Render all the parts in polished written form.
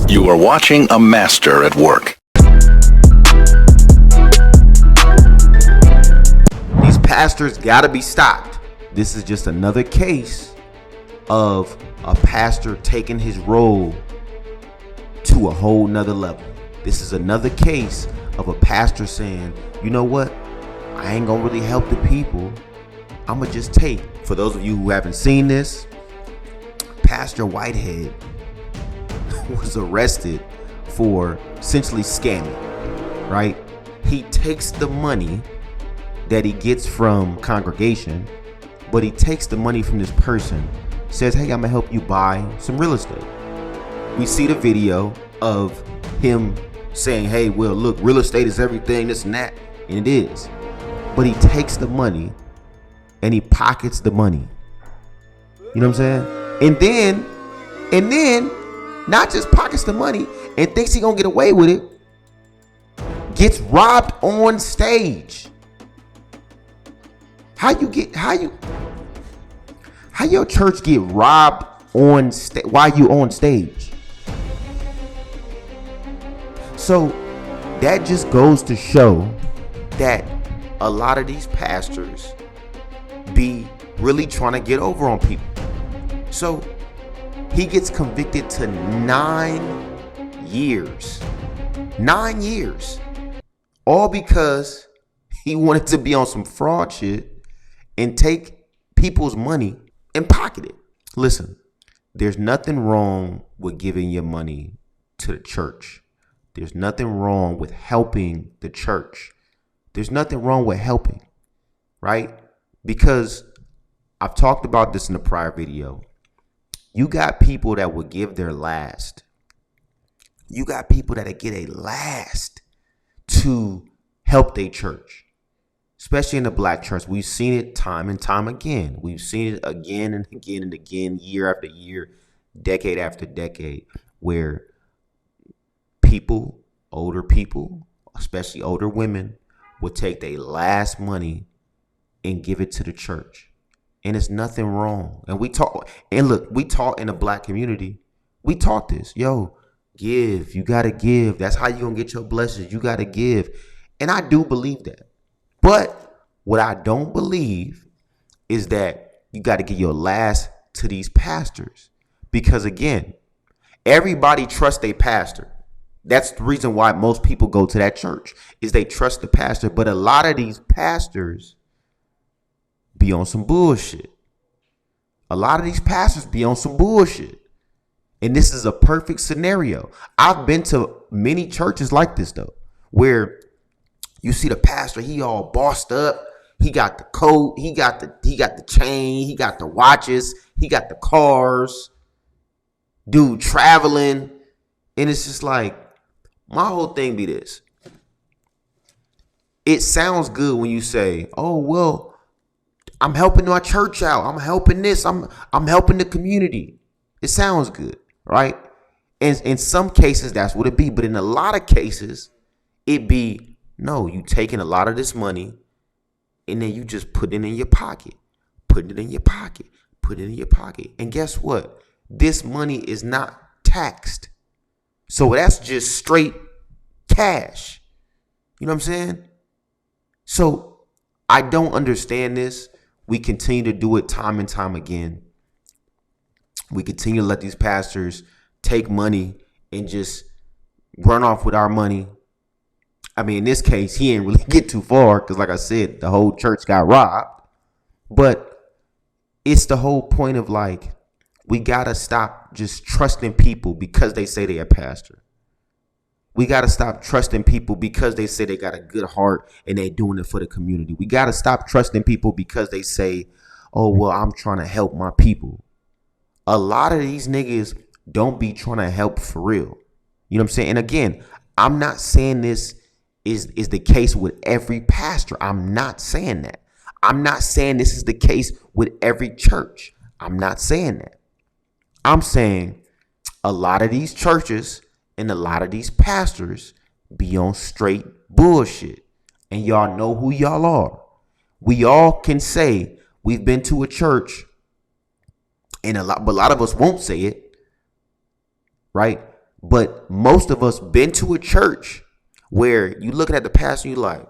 You are watching a master at work. These pastors gotta be stopped. This is just another case of a pastor taking his role to a whole nother level. This is another case of a pastor saying, you know what? I ain't gonna really help the people. I'ma just take. For those of you who haven't seen this, Pastor Whitehead was arrested for essentially scamming, right? He takes the money that he gets from congregation, but he takes the money from this person, says, hey, I'm gonna help you buy some real estate. We see the video of him saying, hey, well, look, real estate is everything, this and that, and it is. But he takes the money and he pockets the money. You know what I'm saying? And then, not just pockets the money and thinks he gonna get away with it, gets robbed on stage. How your church get robbed on stage while you on stage? So that just goes to show that a lot of these pastors be really trying to get over on people. So he gets convicted to 9 years. 9 years. All because he wanted to be on some fraud shit and take people's money and pocket it. Listen, there's nothing wrong with giving your money to the church. There's nothing wrong with helping the church. There's nothing wrong with helping, right? Because I've talked about this in a prior video. You got people that will give their last. You got people that get a last to help their church, especially in the black church. We've seen it time and time again. We've seen it again and again and again, year after year, decade after decade, where people, older people, especially older women, would take their last money and give it to the church. And it's nothing wrong. And we taught in the black community, we taught this. Yo, give. You got to give. That's how you're going to get your blessings. You got to give. And I do believe that. But what I don't believe is that you got to give your last to these pastors. Because again, everybody trusts a pastor. That's the reason why most people go to that church, is they trust the pastor. But a lot of these pastors be on some bullshit. A lot of these pastors be on some bullshit. And this is a perfect scenario. I've been to many churches like this, though, where you see the pastor, he all bossed up. He got the coat, he got the chain, he got the watches, he got the cars. Dude traveling. And it's just like, my whole thing be this. It sounds good when you say, oh, well, I'm helping our church out. I'm helping this. I'm helping the community. It sounds good, right? And in some cases, that's what it be. But in a lot of cases, it be, no, you taking a lot of this money and then you just put it in your pocket. Put it in your pocket. Put it in your pocket. And guess what? This money is not taxed. So that's just straight cash. You know what I'm saying? So I don't understand this. We continue to do it time and time again. We continue to let these pastors take money and just run off with our money. I mean, in this case, he didn't really get too far because, like I said, the whole church got robbed. But it's the whole point of, like, we got to stop just trusting people because they say they're a pastor. We got to stop trusting people because they say they got a good heart and they doing it for the community. We got to stop trusting people because they say, oh, well, I'm trying to help my people. A lot of these niggas don't be trying to help for real. You know what I'm saying? And again, I'm not saying this is the case with every pastor. I'm not saying that. I'm not saying this is the case with every church. I'm not saying that. I'm saying a lot of these churches and a lot of these pastors be on straight bullshit. And y'all know who y'all are. We all can say we've been to a church, and but a lot of us won't say it, right? But most of us been to a church where you looking at the pastor and you like,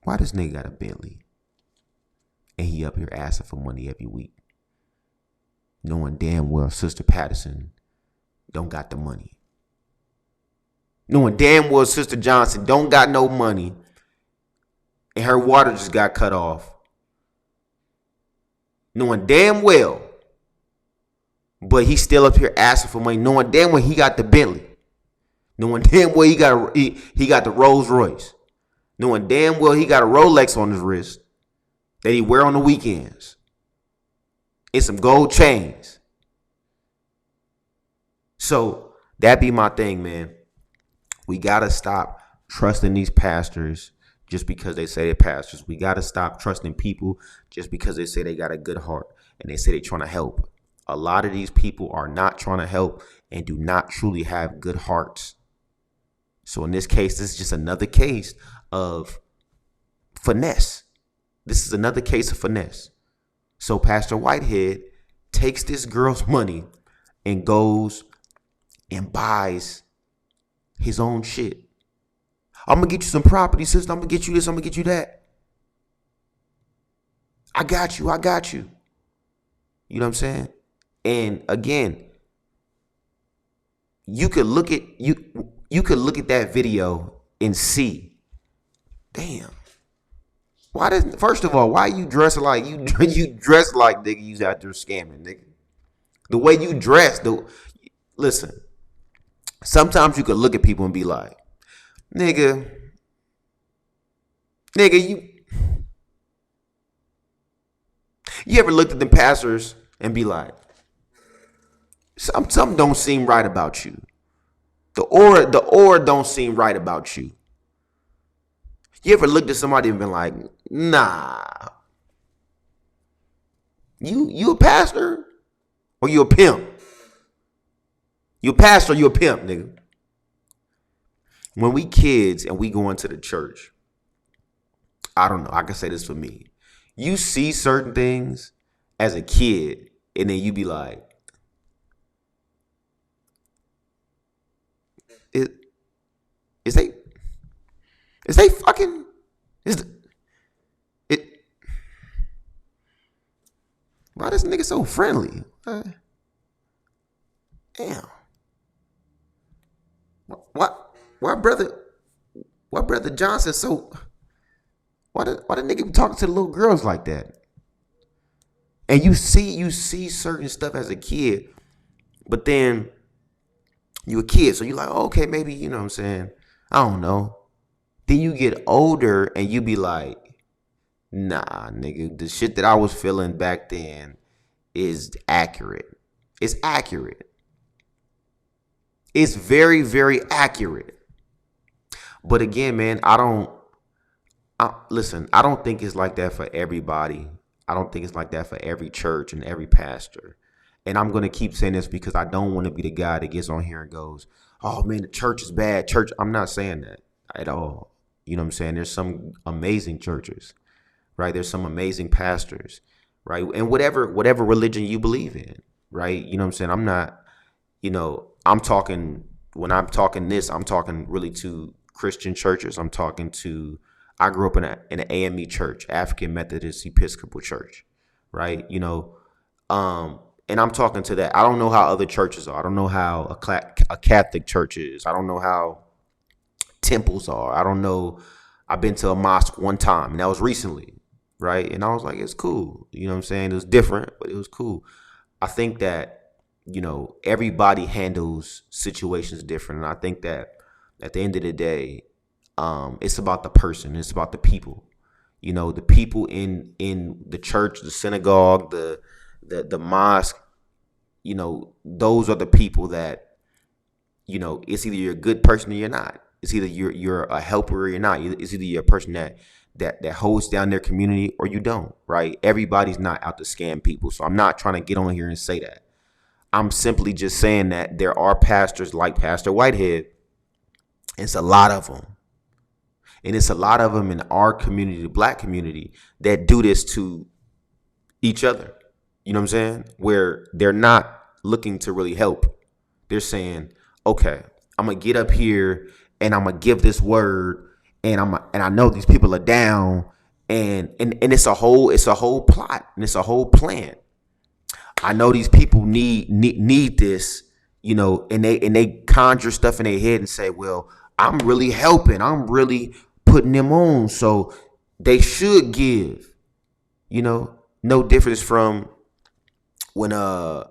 why this nigga got a Bentley? And he up here asking for money every week. Knowing damn well Sister Patterson don't got the money. Knowing damn well Sister Johnson don't got no money. And her water just got cut off. Knowing damn well. But he's still up here asking for money. Knowing damn well he got the Bentley. Knowing damn well he got the Rolls Royce. Knowing damn well he got a Rolex on his wrist that he wear on the weekends. And some gold chains. So that be my thing, man. We got to stop trusting these pastors just because they say they're pastors. We got to stop trusting people just because they say they got a good heart and they say they're trying to help. A lot of these people are not trying to help and do not truly have good hearts. So in this case, this is just another case of finesse. This is another case of finesse. So Pastor Whitehead takes this girl's money and goes and buys his own shit. I'm going to get you some property, sister. I'm going to get you this. I'm going to get you that. I got you. I got you. You know what I'm saying? And again, you could look at that video and see, damn. First of all, why you dress like you dress like nigga you's out there scamming, nigga? The way you dress, listen. Sometimes you could look at people and be like, nigga, you ever looked at them pastors and be like, something don't seem right about you. The aura don't seem right about you. You ever looked at somebody and been like, nah, you a pastor or you a pimp? You a pastor or you a pimp, nigga? When we kids and we go into the church, I don't know, I can say this for me. You see certain things as a kid and then you be like, Is they fucking, why this nigga so friendly? Damn. Why brother Johnson so, why the nigga be talking to the little girls like that? And you see certain stuff as a kid, but then you a kid, so you like, oh, okay, maybe, you know what I'm saying? I don't know. Then you get older and you be like, nah, nigga, the shit that I was feeling back then is accurate. It's accurate. It's very, very accurate. But again, man, I don't think it's like that for everybody. I don't think it's like that for every church and every pastor. And I'm going to keep saying this because I don't want to be the guy that gets on here and goes, oh, man, the church is bad. Church, I'm not saying that at all. You know what I'm saying? There's some amazing churches, right? There's some amazing pastors, right? And whatever religion you believe in, right? You know what I'm saying? I'm not, when I'm talking this, I'm talking really to Christian churches. I grew up in an AME church, African Methodist Episcopal Church, right? And I'm talking to that. I don't know how other churches are. I don't know how a Catholic church is. I don't know how temples are. I don't know. I've been to a mosque one time, and that was recently, right? And I was like, it's cool. You know what I'm saying? It was different, but it was cool. I think that, everybody handles situations different. And I think that at the end of the day, it's about the person. It's about the people. The people in the church, the synagogue, the mosque, those are the people that, it's either you're a good person or you're not. It's either you're a helper or you're not. It's either you're a person that holds down their community or you don't, right? Everybody's not out to scam people. So I'm not trying to get on here and say that. I'm simply just saying that there are pastors like Pastor Whitehead. It's a lot of them. And it's a lot of them in our community, the black community, that do this to each other. You know what I'm saying? Where they're not looking to really help. They're saying, okay, I'm gonna get up here and I'm gonna give this word, and I know these people are down, and it's a whole plot, and it's a whole plan. I know these people need this, and they conjure stuff in their head and say, well, I'm really helping, I'm really putting them on, so they should give. No difference from when the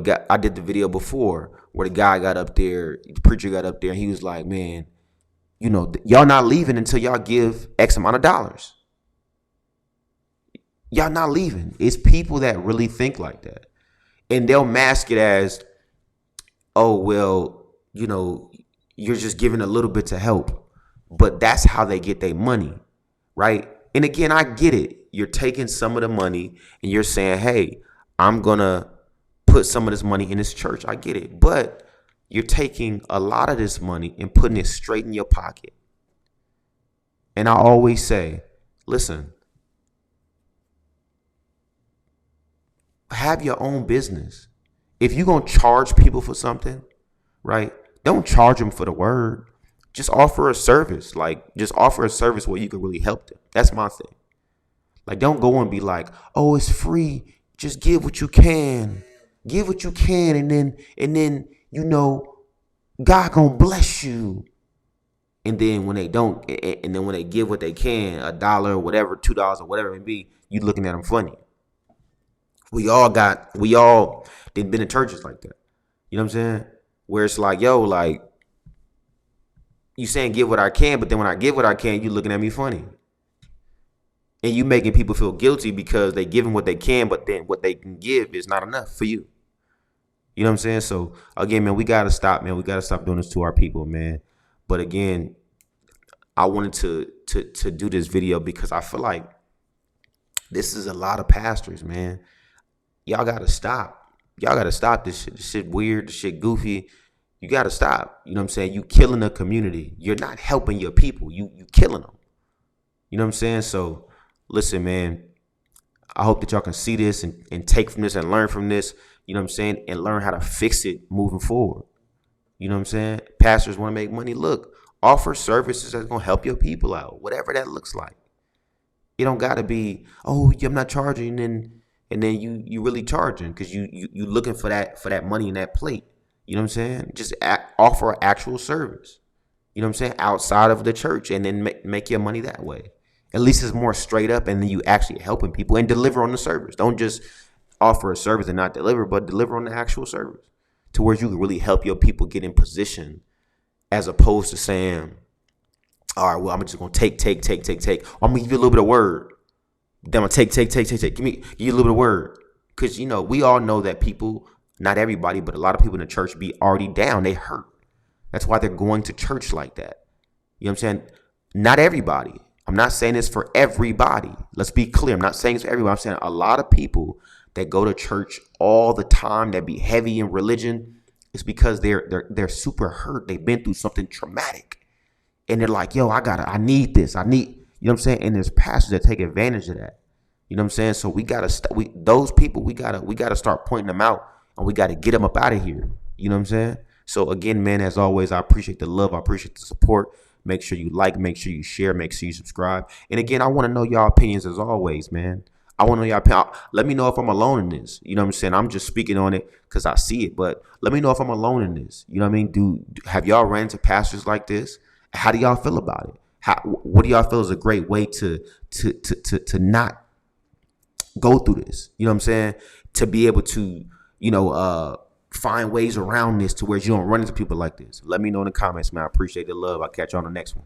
guy, I did the video before where the guy got up there, the preacher got up there, and he was like, man, y'all not leaving until y'all give X amount of dollars. Y'all not leaving. It's people that really think like that. And they'll mask it as, oh, well, you're just giving a little bit to help. But that's how they get their money, right? And again, I get it. You're taking some of the money and you're saying, hey, I'm going to put some of this money in this church. I get it. But you're taking a lot of this money and putting it straight in your pocket. And I always say, listen, have your own business. If you're going to charge people for something, right, don't charge them for the word. Just offer a service. Just offer a service where you can really help them. That's my thing. Don't go and be like, oh, it's free. Just give what you can. Give what you can. And then, God gonna bless you. And then when they don't, and then when they give what they can, $1 or whatever, $2 or whatever it may be, you looking at them funny. We all been in churches like that. You know what I'm saying? Where it's like, yo, you saying give what I can, but then when I give what I can, you looking at me funny. And you making people feel guilty because they giving what they can, but then what they can give is not enough for you. You know what I'm saying? So again, man, we gotta stop, man. We gotta stop doing this to our people, man. But again, I wanted to do this video because I feel like this is a lot of pastors, man. Y'all gotta stop. Y'all gotta stop this shit. This shit weird. This shit goofy. You gotta stop. You know what I'm saying? You killing the community. You're not helping your people. You killing them. You know what I'm saying? So listen, man, I hope that y'all can see this and take from this and learn from this, you know what I'm saying, and learn how to fix it moving forward. You know what I'm saying? Pastors want to make money. Look, offer services that's going to help your people out, whatever that looks like. You don't got to be, oh, I'm not charging, and then you really charging because you looking for that money in that plate. You know what I'm saying? Just offer an actual service, you know what I'm saying, outside of the church, and then make your money that way. At least it's more straight up, and then you actually helping people and deliver on the service. Don't just offer a service and not deliver, but deliver on the actual service to where you can really help your people get in position, as opposed to saying, all right, well, I'm just going to take. I'm going to give you a little bit of word. Then I'm going to take. Give you a little bit of word. Because, we all know that people, not everybody, but a lot of people in the church be already down. They hurt. That's why they're going to church like that. You know what I'm saying? Not everybody. I'm not saying this for everybody. Let's be clear. I'm not saying it's for everybody. I'm saying a lot of people that go to church all the time, that be heavy in religion, is because they're super hurt. They've been through something traumatic. And they're like, yo, I need this. You know what I'm saying? And there's pastors that take advantage of that. You know what I'm saying? So we gotta those people, we gotta start pointing them out, and we gotta get them up out of here. You know what I'm saying? So again, man, as always, I appreciate the love. I appreciate the support. Make sure you like, make sure you share, make sure you subscribe. And again, I want to know y'all opinions as always, man. I want to know y'all opinion. Let me know if I'm alone in this. You know what I'm saying? I'm just speaking on it because I see it. But let me know if I'm alone in this. You know what I mean? Have y'all ran into pastors like this? How do y'all feel about it? What do y'all feel is a great way to not go through this? You know what I'm saying? To be able to, find ways around this to where you don't run into people like this. Let me know in the comments, man. I appreciate the love. I'll catch you on the next one.